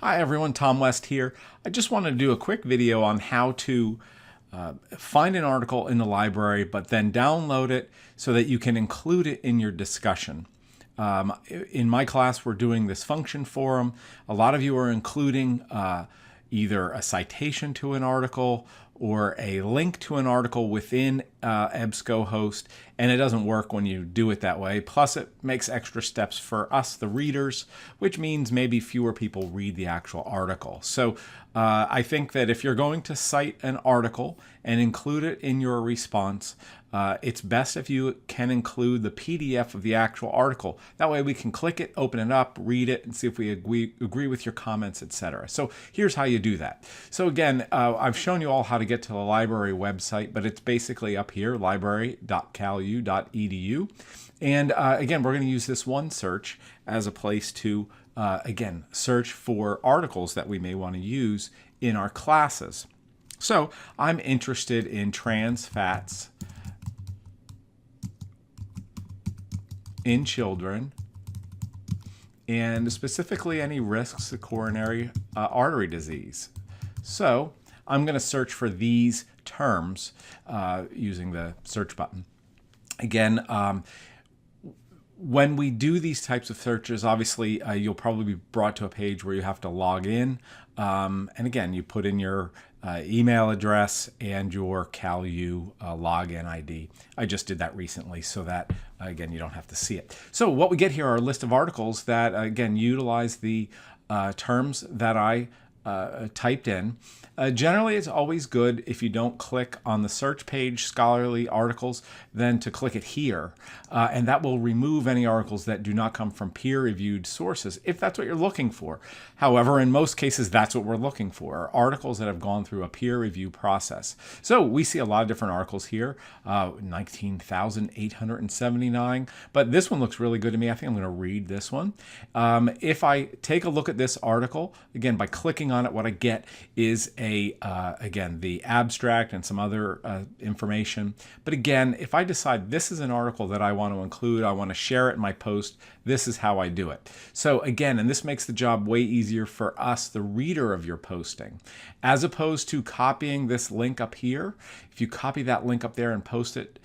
Hi everyone, Tom West here. I just wanted to do a quick video on how to find an article in the library, but then download it so that you can include it in your discussion. In my class, we're doing this function forum. A lot of you are including either a citation to an article or a link to an article within EBSCOhost, and it doesn't work when you do it that way. Plus, it makes extra steps for us, the readers, which means maybe fewer people read the actual article. So I think that if you're going to cite an article and include it in your response, it's best if you can include the PDF of the actual article. That way we can click it, open it up, read it, and see if we agree with your comments, etc. So here's how you do that. So again, I've shown you all how to get to the library website, but it's basically up here, library.calu.edu. And again, we're going to use this one search as a place to, again, search for articles that we may want to use in our classes. So I'm interested in trans fats in children, and specifically any risks to coronary artery disease. So I'm going to search for these terms using the search button. Again, when we do these types of searches, obviously you'll probably be brought to a page where you have to log in. And again, you put in your email address and your CalU login ID. I just did that recently so that, again, you don't have to see it. So what we get here are a list of articles that, again, utilize the terms that I typed in. Generally, it's always good if you don't click on the search page, scholarly articles, then to click it here. And that will remove any articles that do not come from peer-reviewed sources, if that's what you're looking for. However, in most cases, that's what we're looking for, articles that have gone through a peer review process. So we see a lot of different articles here, 19,879, but this one looks really good to me. I think I'm going to read this one. If I take a look at this article, again, by clicking on it, what I get is again, the abstract and some other information. But again, if I decide this is an article that I want to include, I want to share it in my post, this is how I do it. So again, and this makes the job way easier for us, the reader of your posting, as opposed to copying this link up here. If you copy that link up there and post it,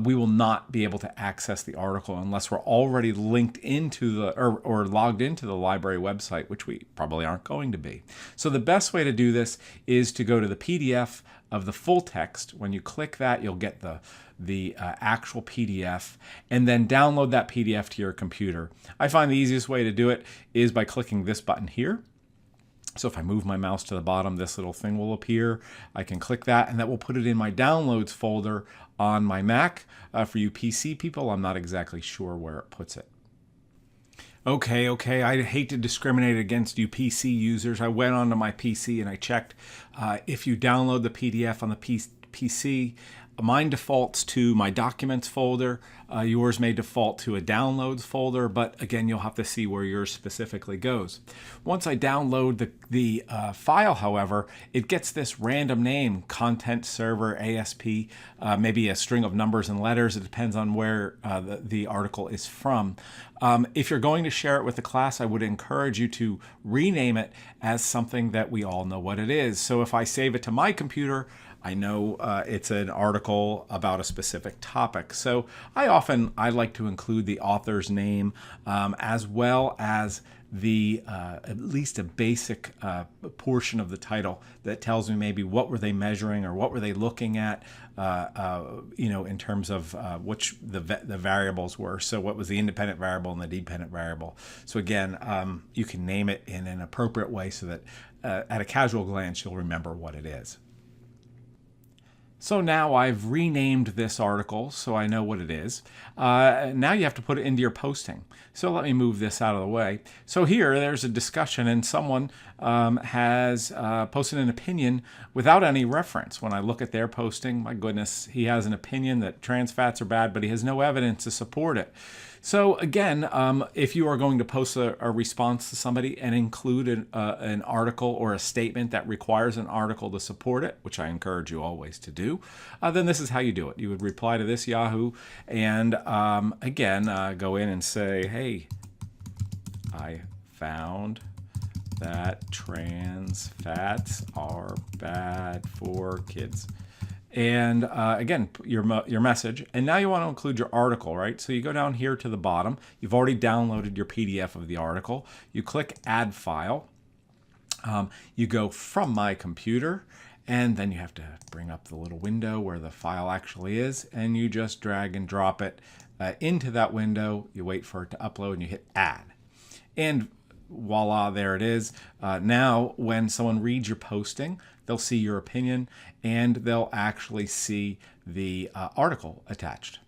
we will not be able to access the article unless we're already linked into the or logged into the library website, which we probably aren't going to be. So the best way to do this is to go to the PDF of the full text. When you click that, you'll get the actual PDF, and then download that PDF to your computer. I find the easiest way to do it is by clicking this button here. So if I move my mouse to the bottom, this little thing will appear. I can click that, and that will put it in my downloads folder on my Mac. For you PC people, I'm not exactly sure where it puts it. Okay, I hate to discriminate against you PC users. I went onto my PC and I checked if you download the PDF on the PC, mine defaults to my documents folder. Yours may default to a downloads folder, but again, you'll have to see where yours specifically goes. Once I download the file, however, it gets this random name, content server ASP, maybe a string of numbers and letters. It depends on where the article is from. If you're going to share it with the class, I would encourage you to rename it as something that we all know what it is. So if I save it to my computer, I know it's an article about a specific topic. So I like to include the author's name as well as the at least a basic portion of the title that tells me maybe what were they measuring or what were they looking at, in terms of which the variables were. So what was the independent variable and the dependent variable. So again, you can name it in an appropriate way so that at a casual glance you'll remember what it is. So now I've renamed this article so I know what it is. Now you have to put it into your posting. So let me move this out of the way. So here there's a discussion and someone has posted an opinion without any reference. When I look at their posting, my goodness, he has an opinion that trans fats are bad, but he has no evidence to support it. So again, if you are going to post a response to somebody and include an article or a statement that requires an article to support it, which I encourage you always to do, then this is how you do it. You would reply to this Yahoo and again, go in and say, hey, I found that trans fats are bad for kids. And again, your message. And now you want to include your article, right? So you go down here to the bottom. You've already downloaded your PDF of the article. You click Add File. You go from my computer, and then you have to bring up the little window where the file actually is, and you just drag and drop it into that window. You wait for it to upload, and you hit Add. And voila, there it is. Now, when someone reads your posting, they'll see your opinion, and they'll actually see the article attached.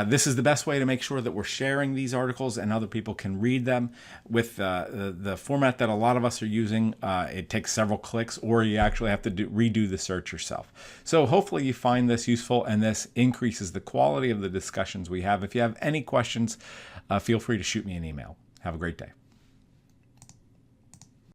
This is the best way to make sure that we're sharing these articles and other people can read them. With the format that a lot of us are using, it takes several clicks, or you actually have to redo the search yourself. So hopefully you find this useful, and this increases the quality of the discussions we have. If you have any questions, feel free to shoot me an email. Have a great day.